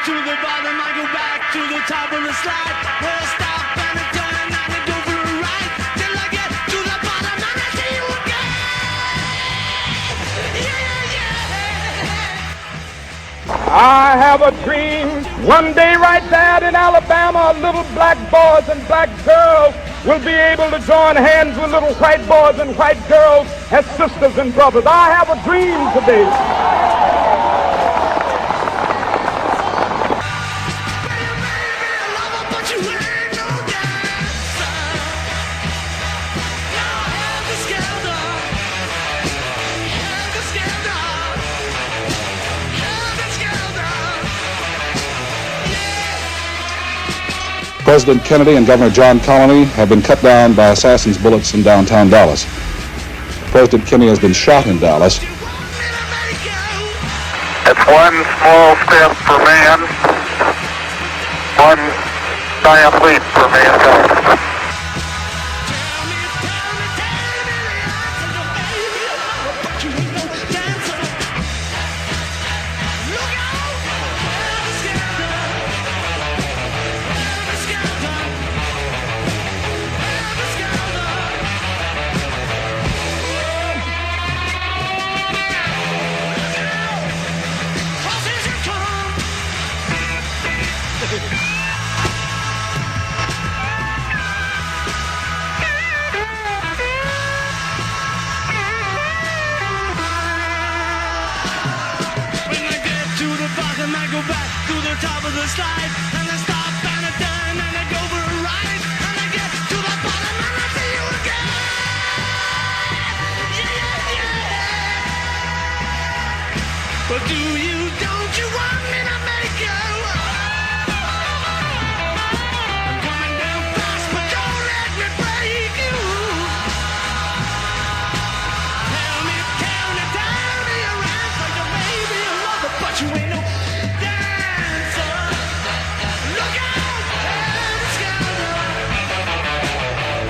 to the bottom, I go back to the top of the slide. Where I stop and I turn and I go for a ride till I get to the bottom and I see you again. Yeah, yeah. I have a dream one day right there in Alabama, little black boys and black girls will be able to join hands with little white boys and white girls as sisters and brothers. I have a dream today. President Kennedy and Governor John Connally have been cut down by assassins' bullets in downtown Dallas. President Kennedy has been shot in Dallas. It's one small step for man, one giant leap for mankind. I go back to the top of the slide, and I stop and I turn and I go for a ride, and I get to the bottom and I see you again. Yeah, yeah. But don't you want me to make you? I'm coming down fast, but don't let me break you. Tell me around like a baby I love it, but you ain't no dancer. Look out, Helter Skelter.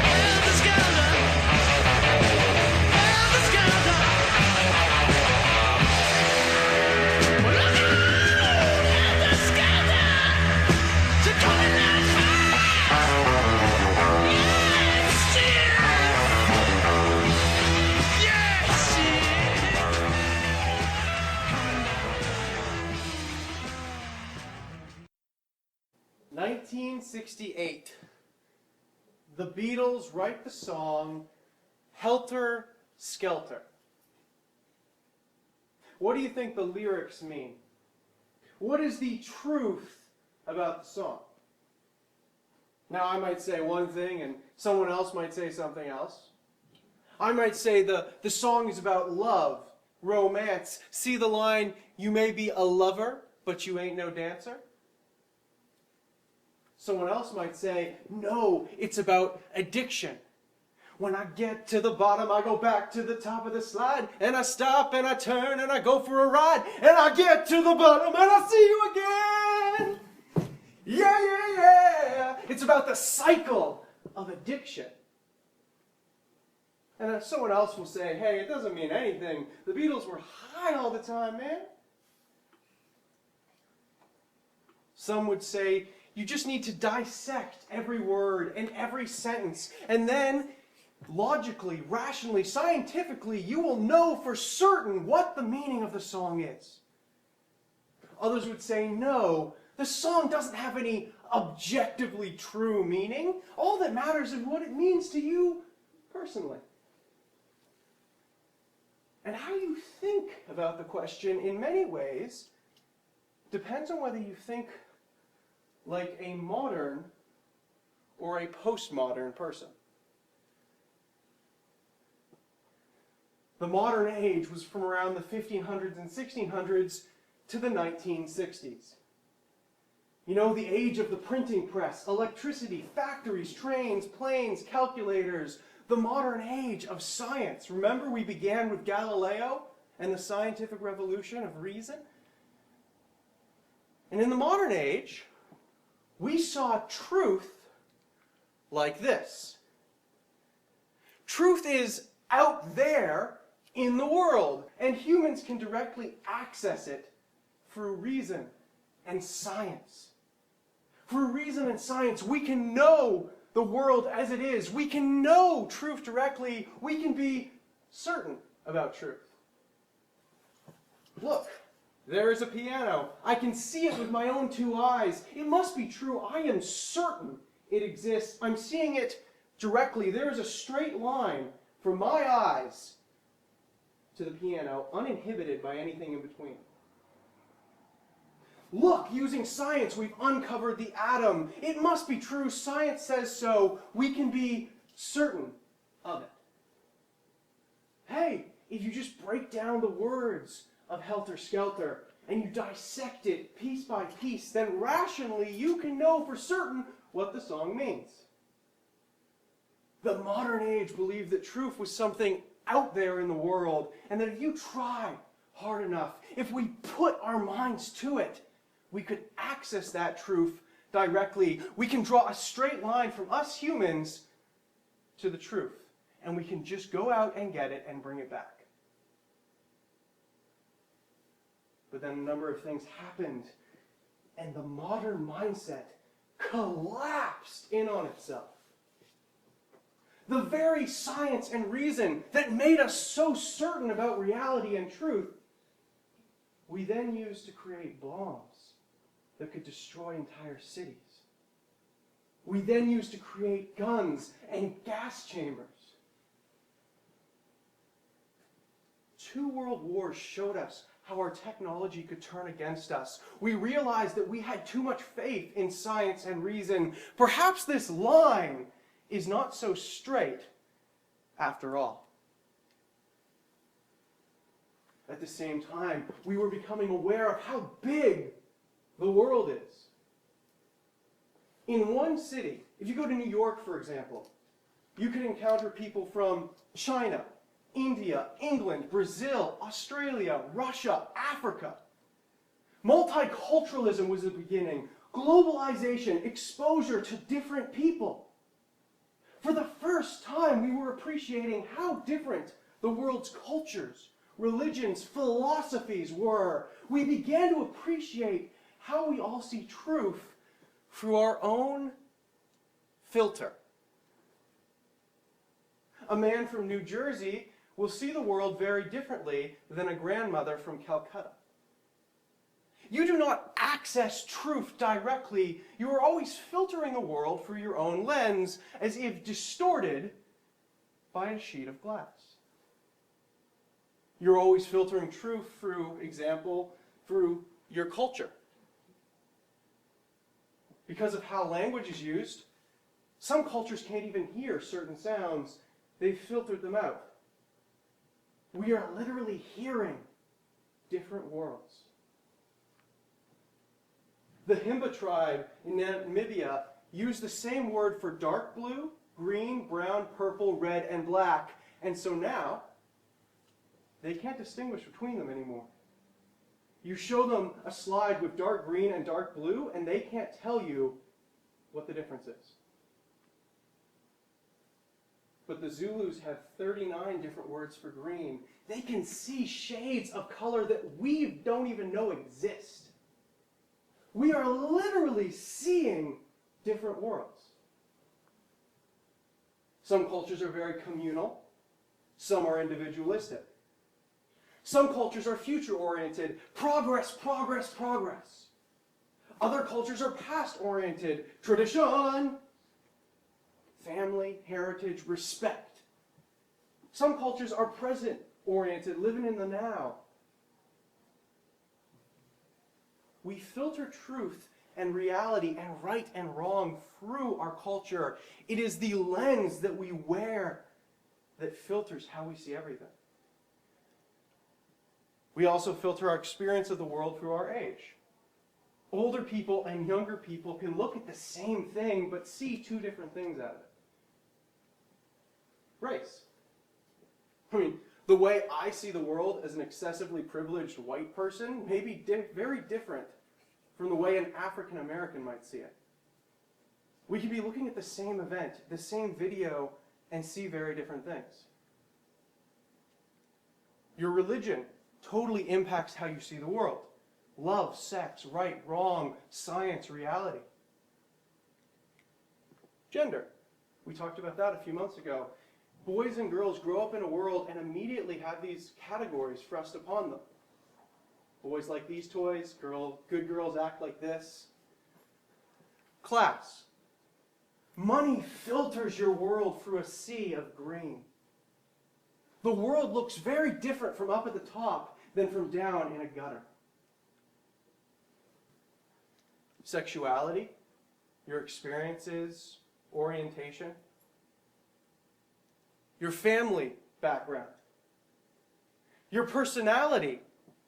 Helter Skelter. Helter Skelter. Well, look out, Helter Skelter. To coming out fast. Yes, yes. Yes, yes. 1968, the Beatles write the song Helter Skelter. What do you think the lyrics mean? What is the truth about the song? Now, I might say one thing and someone else might say something else. I might say the song is about love, romance. See the line, you may be a lover, but you ain't no dancer? Someone else might say, no, it's about addiction. When I get to the bottom, I go back to the top of the slide, and I stop and I turn and I go for a ride, and I get to the bottom and I see you again. Yeah, yeah, yeah. It's about the cycle of addiction. And someone else will say, hey, it doesn't mean anything. The Beatles were high all the time, man. Some would say, you just need to dissect every word and every sentence, and then logically, rationally, scientifically, you will know for certain what the meaning of the song is. Others would say, no, the song doesn't have any objectively true meaning. All that matters is what it means to you personally. And how you think about the question, in many ways, depends on whether you think like a modern or a postmodern person. The modern age was from around the 1500s and 1600s to the 1960s. You know, the age of the printing press, electricity, factories, trains, planes, calculators, the modern age of science. Remember, we began with Galileo and the scientific revolution of reason? And in the modern age, we saw truth like this. Truth is out there in the world, and humans can directly access it through reason and science. Through reason and science, we can know the world as it is. We can know truth directly. We can be certain about truth. Look, there is a piano. I can see it with my own two eyes. It must be true. I am certain it exists. I'm seeing it directly. There is a straight line from my eyes to the piano, uninhibited by anything in between. Look, using science, we've uncovered the atom. It must be true. Science says so. We can be certain of it. Hey, if you just break down the words of Helter Skelter and you dissect it piece by piece, then rationally you can know for certain what the song means. The modern age believed that truth was something out there in the world, and that if you try hard enough, if we put our minds to it, we could access that truth directly. We can draw a straight line from us humans to the truth, and we can just go out and get it and bring it back. But then a number of things happened, and the modern mindset collapsed in on itself. The very science and reason that made us so certain about reality and truth, we then used to create bombs that could destroy entire cities. We then used to create guns and gas chambers. 2 world wars showed us how our technology could turn against us. We realized that we had too much faith in science and reason. Perhaps this line is not so straight after all. At the same time, we were becoming aware of how big the world is. In one city, if you go to New York, for example, you can encounter people from China, India, England, Brazil, Australia, Russia, Africa. Multiculturalism was the beginning. Globalization, exposure to different people. For the first time, we were appreciating how different the world's cultures, religions, philosophies were. We began to appreciate how we all see truth through our own filter. A man from New Jersey will see the world very differently than a grandmother from Calcutta. You do not access truth directly. You are always filtering the world through your own lens, as if distorted by a sheet of glass. You're always filtering truth through your culture. Because of how language is used, some cultures can't even hear certain sounds. They've filtered them out. We are literally hearing different worlds. The Himba tribe in Namibia used the same word for dark blue, green, brown, purple, red, and black. And so now, they can't distinguish between them anymore. You show them a slide with dark green and dark blue, and they can't tell you what the difference is. But the Zulus have 39 different words for green. They can see shades of color that we don't even know exist. We are literally seeing different worlds. Some cultures are very communal. Some are individualistic. Some cultures are future-oriented. Progress, progress, progress. Other cultures are past-oriented. Tradition, family, heritage, respect. Some cultures are present-oriented, living in the now. We filter truth and reality and right and wrong through our culture. It is the lens that we wear that filters how we see everything. We also filter our experience of the world through our age. Older people and younger people can look at the same thing but see 2 different things out of it. Race. The way I see the world as an excessively privileged white person may be very different from the way an African American might see it. We could be looking at the same event, the same video, and see very different things. Your religion totally impacts how you see the world. love, sex, right, wrong, science, reality. Gender. We talked about that a few months ago. Boys and girls grow up in a world and immediately have these categories thrust upon them. Boys like these toys, good girls act like this. Class. Money filters your world through a sea of green. The world looks very different from up at the top than from down in a gutter. Sexuality, your experiences, orientation, your family background, your personality,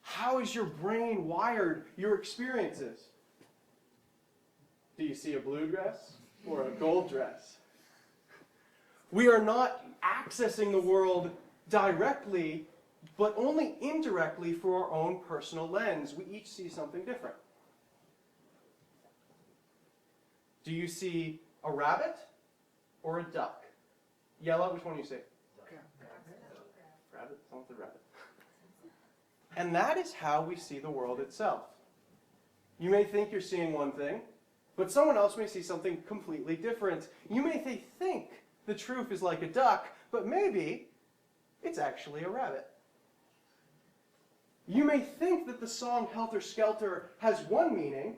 how is your brain wired, your experiences. Do you see a blue dress or a gold dress? We are not accessing the world directly, but only indirectly through our own personal lens. We each see something different. Do you see a rabbit or a duck? Yellow, which one do you see? Rabbit, I want the rabbit. And that is how we see the world itself. You may think you're seeing one thing, but someone else may see something completely different. You may think the truth is like a duck, but maybe it's actually a rabbit. You may think that the song Helter Skelter has one meaning,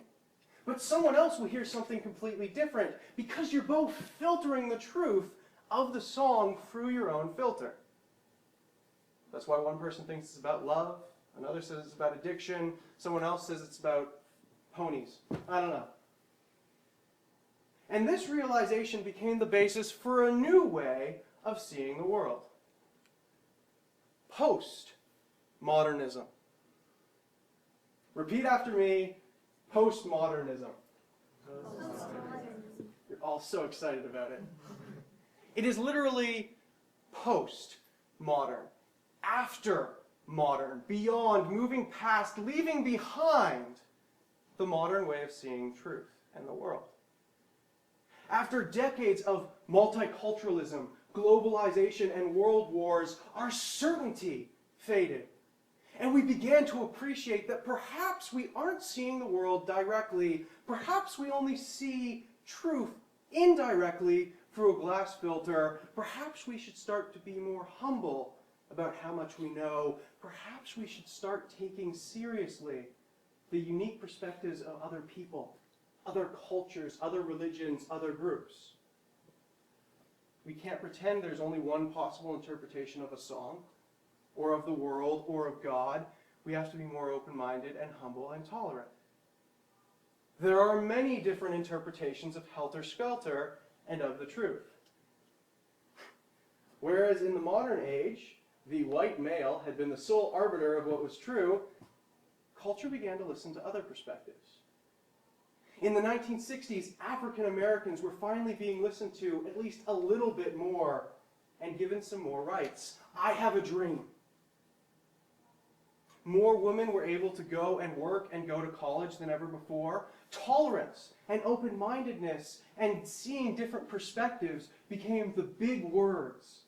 but someone else will hear something completely different because you're both filtering the truth of the song through your own filter. That's why one person thinks it's about love, another says it's about addiction, someone else says it's about ponies. I don't know. And this realization became the basis for a new way of seeing the world. Postmodernism. Repeat after me, postmodernism. You're all so excited about it. It is literally post-modern, after modern, beyond, moving past, leaving behind the modern way of seeing truth and the world. After decades of multiculturalism, globalization, and world wars, our certainty faded. And we began to appreciate that perhaps we aren't seeing the world directly. Perhaps we only see truth indirectly through a glass filter. Perhaps we should start to be more humble about how much we know. Perhaps we should start taking seriously the unique perspectives of other people, other cultures, other religions, other groups. We can't pretend there's only one possible interpretation of a song, or of the world, or of God. We have to be more open-minded and humble and tolerant. There are many different interpretations of Helter Skelter and of the truth. Whereas in the modern age, the white male had been the sole arbiter of what was true, culture began to listen to other perspectives. In the 1960s, African Americans were finally being listened to at least a little bit more and given some more rights. I have a dream. More women were able to go and work and go to college than ever before. Tolerance and open-mindedness and seeing different perspectives became the big words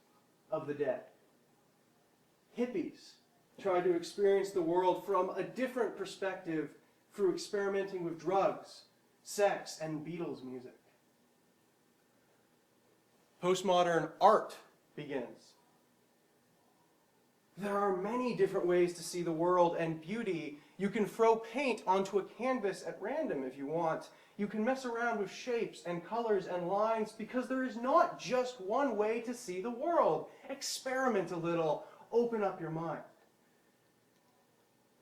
of the day. Hippies tried to experience the world from a different perspective through experimenting with drugs, sex, and Beatles music. Postmodern art begins. There are many different ways to see the world and beauty. You can throw paint onto a canvas at random if you want. You can mess around with shapes and colors and lines because there is not just one way to see the world. Experiment a little. Open up your mind.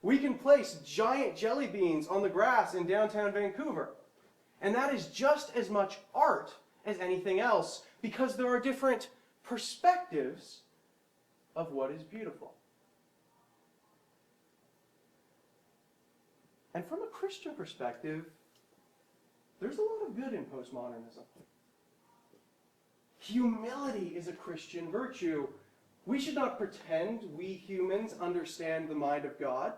We can place giant jelly beans on the grass in downtown Vancouver. And that is just as much art as anything else because there are different perspectives of what is beautiful. And from a Christian perspective, there's a lot of good in postmodernism. Humility is a Christian virtue. We should not pretend we humans understand the mind of God.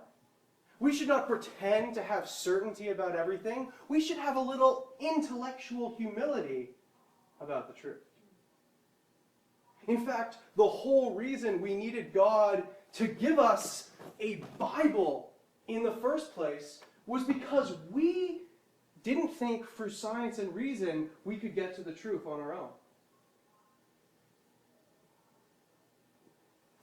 We should not pretend to have certainty about everything. We should have a little intellectual humility about the truth. In fact, the whole reason we needed God to give us a Bible in the first place was because we didn't think through science and reason we could get to the truth on our own.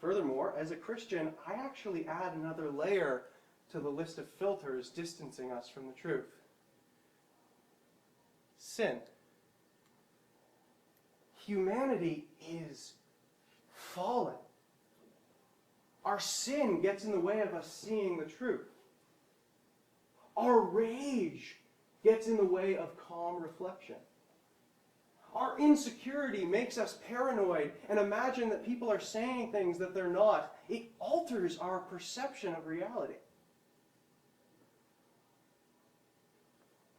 Furthermore, as a Christian, I actually add another layer to the list of filters distancing us from the truth. Sin. Humanity is fallen. Our sin gets in the way of us seeing the truth. Our rage gets in the way of calm reflection. Our insecurity makes us paranoid and imagine that people are saying things that they're not. It alters our perception of reality.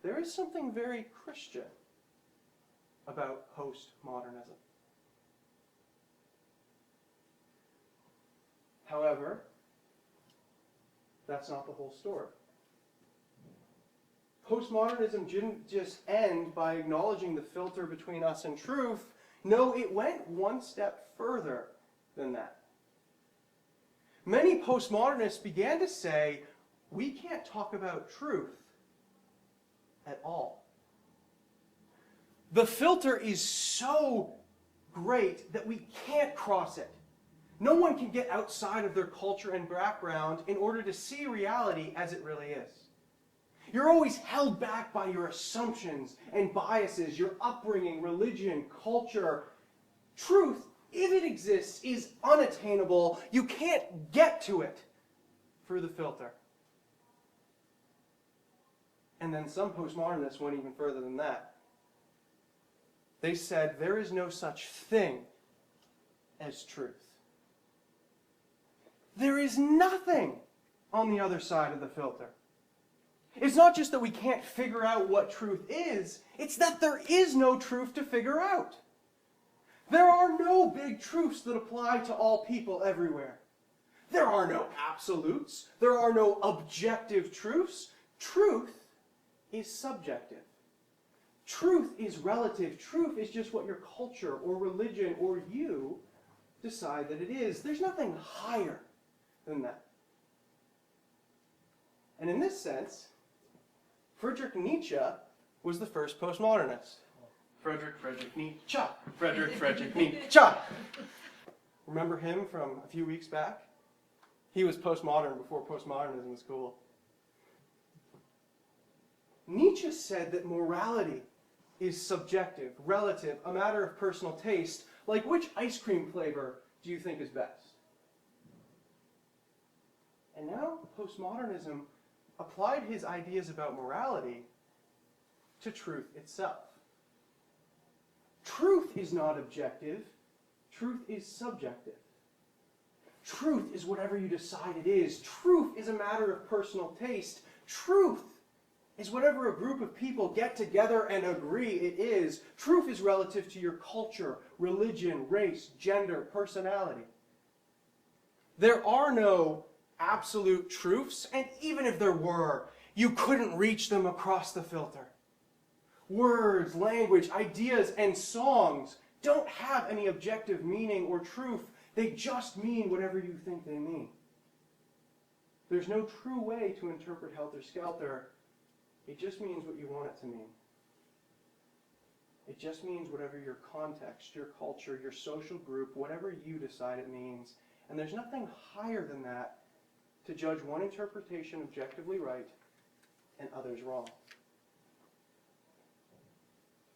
There is something very Christian about postmodernism. However, that's not the whole story. Postmodernism didn't just end by acknowledging the filter between us and truth. No, it went one step further than that. Many postmodernists began to say, we can't talk about truth at all. The filter is so great that we can't cross it. No one can get outside of their culture and background in order to see reality as it really is. You're always held back by your assumptions and biases, your upbringing, religion, culture. Truth, if it exists, is unattainable. You can't get to it through the filter. And then some postmodernists went even further than that. They said there is no such thing as truth. There is nothing on the other side of the filter. It's not just that we can't figure out what truth is, it's that there is no truth to figure out. There are no big truths that apply to all people everywhere. There are no absolutes. There are no objective truths. Truth is subjective. Truth is relative. Truth is just what your culture or religion or you decide that it is. There's nothing higher than that. And in this sense, Friedrich Nietzsche was the first postmodernist. Friedrich Nietzsche. Friedrich Nietzsche. Remember him from a few weeks back? He was postmodern before postmodernism was cool. Nietzsche said that morality is subjective, relative, a matter of personal taste. Like, which ice cream flavor do you think is best? And now postmodernism applied his ideas about morality to truth itself. Truth is not objective. Truth is subjective. Truth is whatever you decide it is. Truth is a matter of personal taste. Truth is whatever a group of people get together and agree it is. Truth is relative to your culture, religion, race, gender, personality. There are no absolute truths, and even if there were, you couldn't reach them across the filter. Words, language, ideas, and songs don't have any objective meaning or truth. They just mean whatever you think they mean. There's no true way to interpret Helter Skelter. It just means what you want it to mean. It just means whatever your context, your culture, your social group, whatever you decide it means. And there's nothing higher than that to judge one interpretation objectively right and others wrong.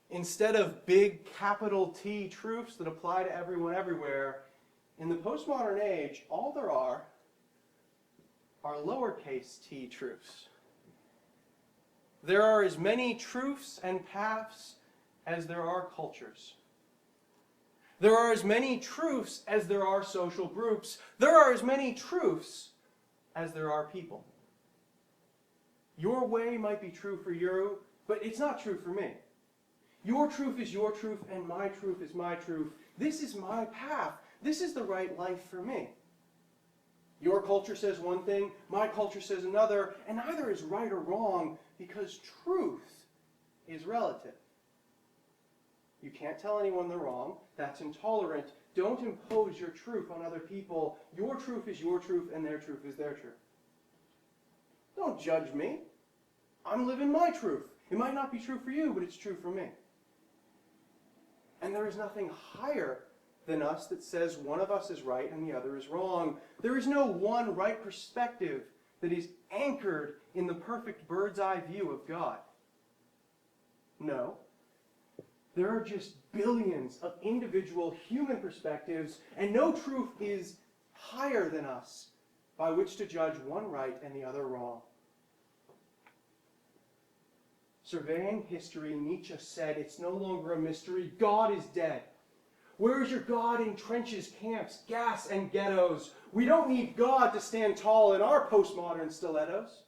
Instead of big capital T truths that apply to everyone everywhere, in the postmodern age, all there are lowercase t truths. There are as many truths and paths as there are cultures. There are as many truths as there are social groups. There are as many truths as there are people. Your way might be true for you, but it's not true for me. Your truth is your truth, and my truth is my truth. This is my path. This is the right life for me. Your culture says one thing, my culture says another, and neither is right or wrong because truth is relative. You can't tell anyone they're wrong. That's intolerant. Don't impose your truth on other people. Your truth is your truth, and their truth is their truth. judge me. I'm living my truth. It might not be true for you, but it's true for me. And there is nothing higher than us that says one of us is right and the other is wrong. There is no one right perspective that is anchored in the perfect bird's eye view of God. No. There are just billions of individual human perspectives, and no truth is higher than us by which to judge one right and the other wrong. Surveying history, Nietzsche said, it's no longer a mystery. God is dead. Where is your God in trenches, camps, gas, and ghettos? We don't need God to stand tall in our postmodern stilettos.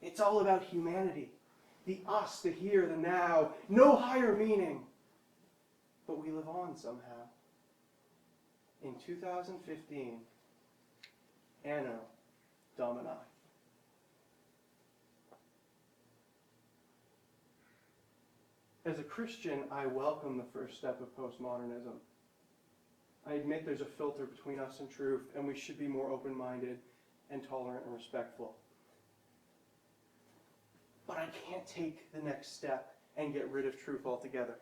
It's all about humanity. The us, the here, the now. No higher meaning. But we live on somehow. In 2015, Anno Domini. As a Christian, I welcome the first step of postmodernism. I admit there's a filter between us and truth, and we should be more open-minded and tolerant and respectful. But I can't take the next step and get rid of truth altogether.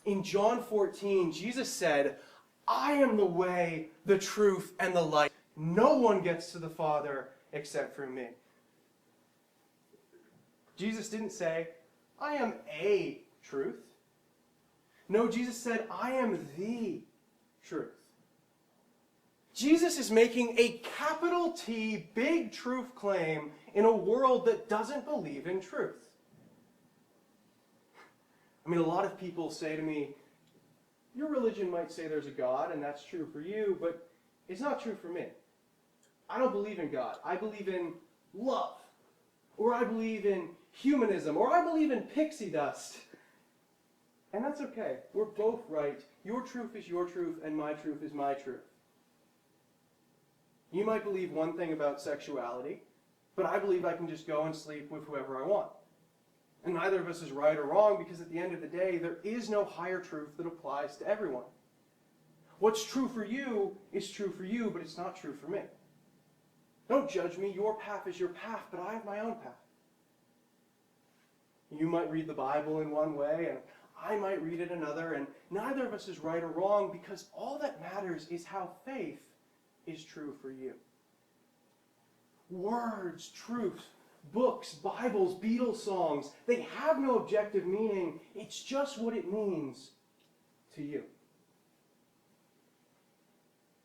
In John 14, Jesus said, I am the way, the truth, and the light. No one gets to the Father except through me. Jesus didn't say, I am a truth. No, Jesus said, I am the truth. Jesus is making a capital T, big truth claim in a world that doesn't believe in truth. I mean, a lot of people say to me, your religion might say there's a God, and that's true for you, but it's not true for me. I don't believe in God. I believe in love. Or I believe in humanism. Or I believe in pixie dust. And that's okay. We're both right. Your truth is your truth, and my truth is my truth. You might believe one thing about sexuality, but I believe I can just go and sleep with whoever I want. And neither of us is right or wrong, because at the end of the day, there is no higher truth that applies to everyone. What's true for you is true for you, but it's not true for me. Don't judge me. Your path is your path, but I have my own path. You might read the Bible in one way, and I might read it another, and neither of us is right or wrong, because all that matters is how faith is true for you. Words, truth, books, Bibles, Beatles songs, they have no objective meaning. It's just what it means to you.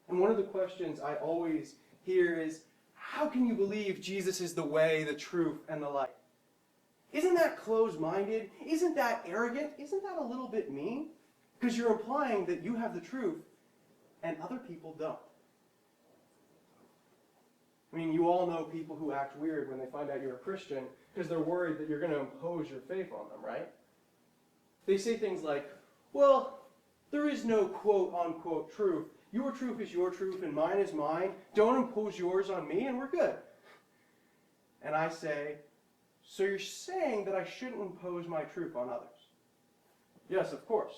And one of the questions I always hear is, how can you believe Jesus is the way, the truth, and the light? Isn't that closed-minded? Isn't that arrogant? Isn't that a little bit mean? Because you're implying that you have the truth and other people don't. I mean, you all know people who act weird when they find out you're a Christian because they're worried that you're going to impose your faith on them, right? They say things like, well, there is no quote-unquote truth. Your truth is your truth and mine is mine. Don't impose yours on me and we're good. And I say, so you're saying that I shouldn't impose my truth on others? Yes, of course.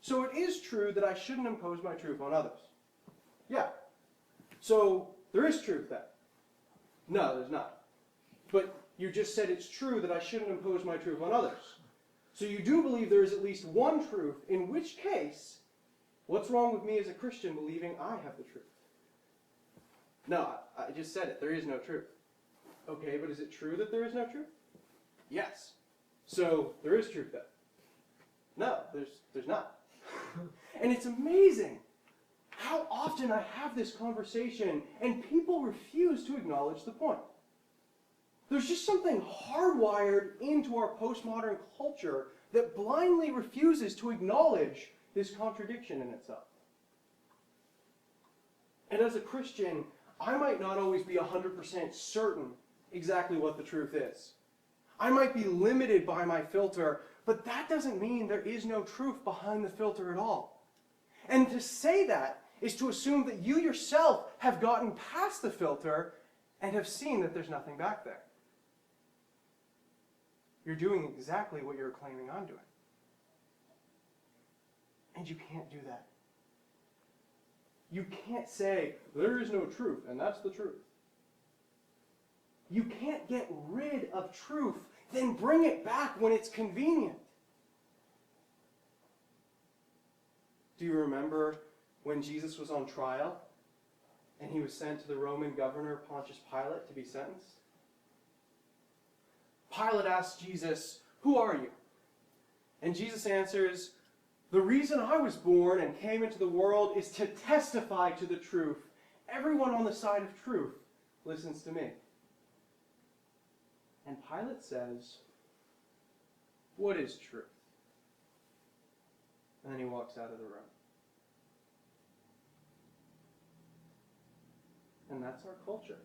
So it is true that I shouldn't impose my truth on others? Yeah. So there is truth then? No, there's not. But you just said it's true that I shouldn't impose my truth on others. So you do believe there is at least one truth, in which case, what's wrong with me as a Christian believing I have the truth? No, I just said it. There is no truth. Okay, but is it true that there is no truth? Yes. So there is truth then? No, there's not. And it's amazing how often I have this conversation and people refuse to acknowledge the point. There's just something hardwired into our postmodern culture that blindly refuses to acknowledge this contradiction in itself. And as a Christian, I might not always be 100% certain exactly what the truth is. I might be limited by my filter, but that doesn't mean there is no truth behind the filter at all. And to say that is to assume that you yourself have gotten past the filter and have seen that there's nothing back there. You're doing exactly what you're claiming I'm doing. And you can't do that. You can't say, there is no truth, and that's the truth. you can't get rid of truth, then bring it back when it's convenient. Do you remember when Jesus was on trial and he was sent to the Roman governor Pontius Pilate to be sentenced? Pilate asked Jesus, "Who are you?" And Jesus answers, "The reason I was born and came into the world is to testify to the truth. Everyone on the side of truth listens to me." And Pilate says, "What is truth?" And then he walks out of the room. And that's our culture.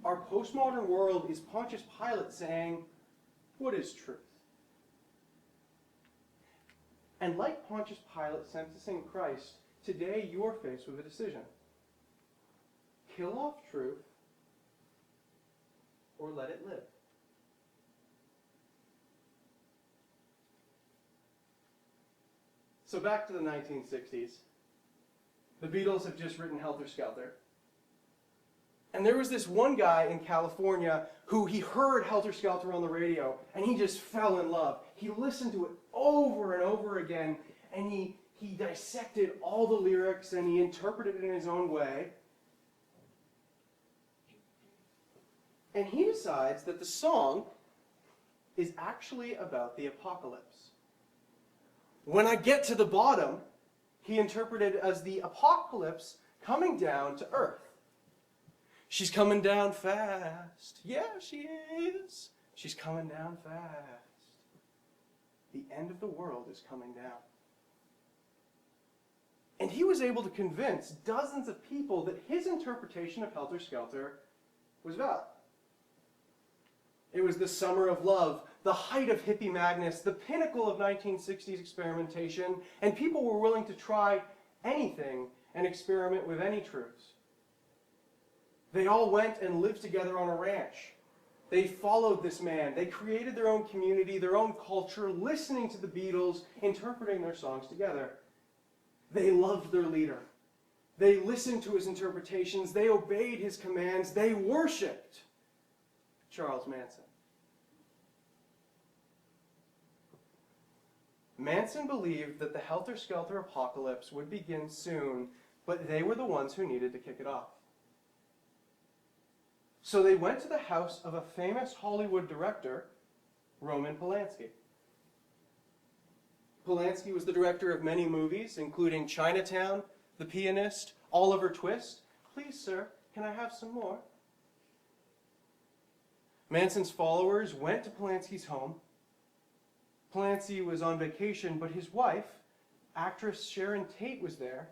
Our postmodern world is Pontius Pilate saying, "What is truth?" And like Pontius Pilate sentencing Christ, today you're faced with a decision. Kill off truth or let it live. So back to the 1960s. The Beatles have just written Helter Skelter. And there was this one guy in California who he heard Helter Skelter on the radio, and he just fell in love. He listened to it over and over again, and he dissected all the lyrics, and he interpreted it in his own way. And he decides that the song is actually about the apocalypse. When I get to the bottom, he interpreted as the apocalypse coming down to earth. She's coming down fast. Yeah, she is. She's coming down fast. The end of the world is coming down. And he was able to convince dozens of people that his interpretation of Helter Skelter was valid. It was the summer of love, the height of hippie madness, the pinnacle of 1960s experimentation, and people were willing to try anything and experiment with any truths. They all went and lived together on a ranch. They followed this man. They created their own community, their own culture, listening to the Beatles, interpreting their songs together. They loved their leader. They listened to his interpretations. They obeyed his commands. They worshipped Charles Manson. Manson believed that the Helter Skelter apocalypse would begin soon, but they were the ones who needed to kick it off. So they went to the house of a famous Hollywood director, Roman Polanski. Polanski was the director of many movies, including Chinatown, The Pianist, Oliver Twist. Please, sir, can I have some more? Manson's followers went to Polanski's home. Polanski was on vacation, but his wife, actress Sharon Tate, was there.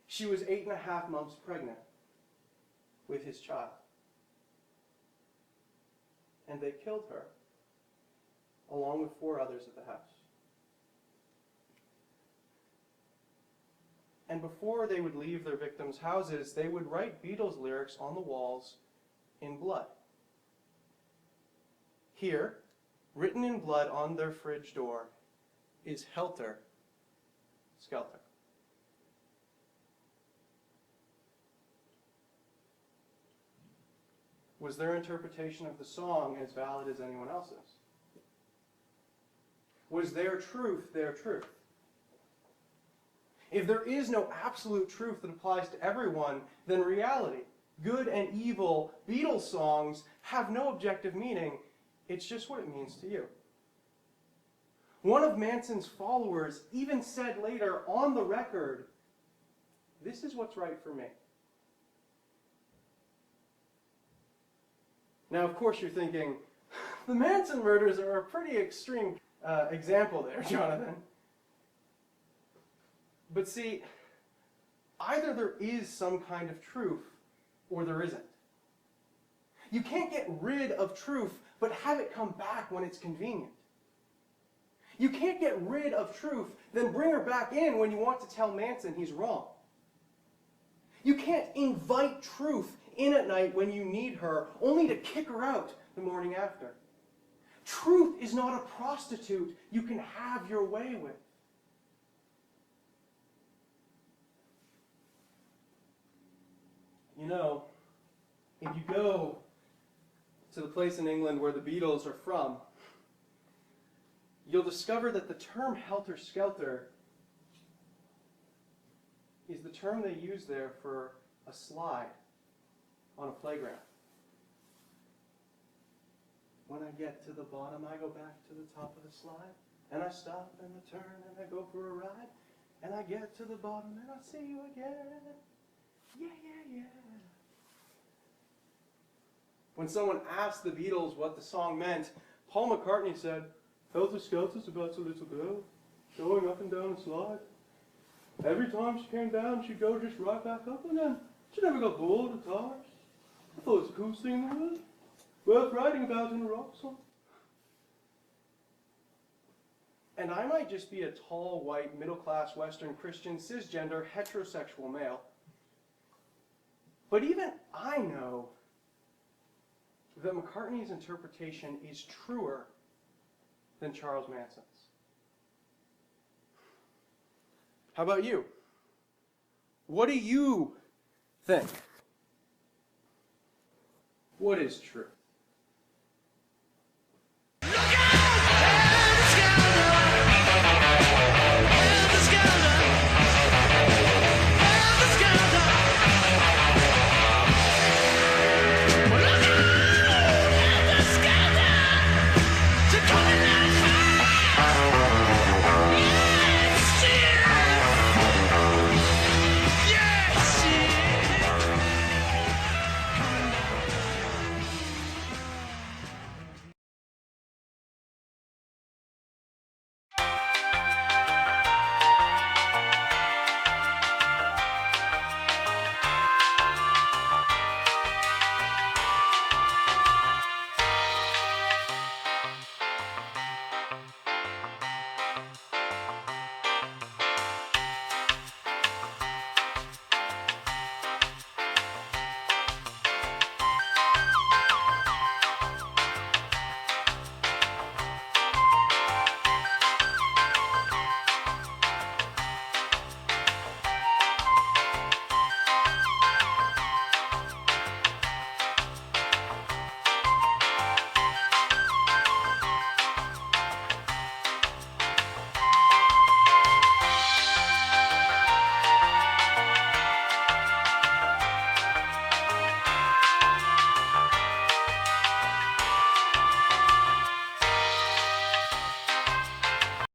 She was 8.5 months pregnant with his child. And they killed her, along with 4 others at the house. And before they would leave their victims' houses, they would write Beatles lyrics on the walls in blood. Here, written in blood on their fridge door, is Helter Skelter. Was their interpretation of the song as valid as anyone else's? Was their truth their truth? If there is no absolute truth that applies to everyone, then reality, good and evil, Beatles songs have no objective meaning. It's just what it means to you. One of Manson's followers even said later on the record, "This is what's right for me." Now, of course, you're thinking, the Manson murders are a pretty extreme example there, Jonathan. But see, either there is some kind of truth or there isn't. You can't get rid of truth but have it come back when it's convenient. You can't get rid of truth, then bring her back in when you want to tell Manson he's wrong. You can't invite truth in at night when you need her, only to kick her out the morning after. Truth is not a prostitute you can have your way with. You know, if you go to the place in England where the Beatles are from, you'll discover that the term Helter Skelter is the term they use there for a slide on a playground. When I get to the bottom, I go back to the top of the slide, and I stop and I turn and I go for a ride, and I get to the bottom and I see you again. Yeah, yeah, yeah. When someone asked the Beatles what the song meant, Paul McCartney said, Helter Skelter's about a little girl going up and down a slide. Every time she came down, she'd go just right back up again. She never got bored or tired. I thought it was the coolest thing in the world. Worth writing about in a rock song. And I might just be a tall, white, middle-class, Western, Christian, cisgender, heterosexual male. But even I know that McCartney's interpretation is truer than Charles Manson's. How about you? What do you think? What is true?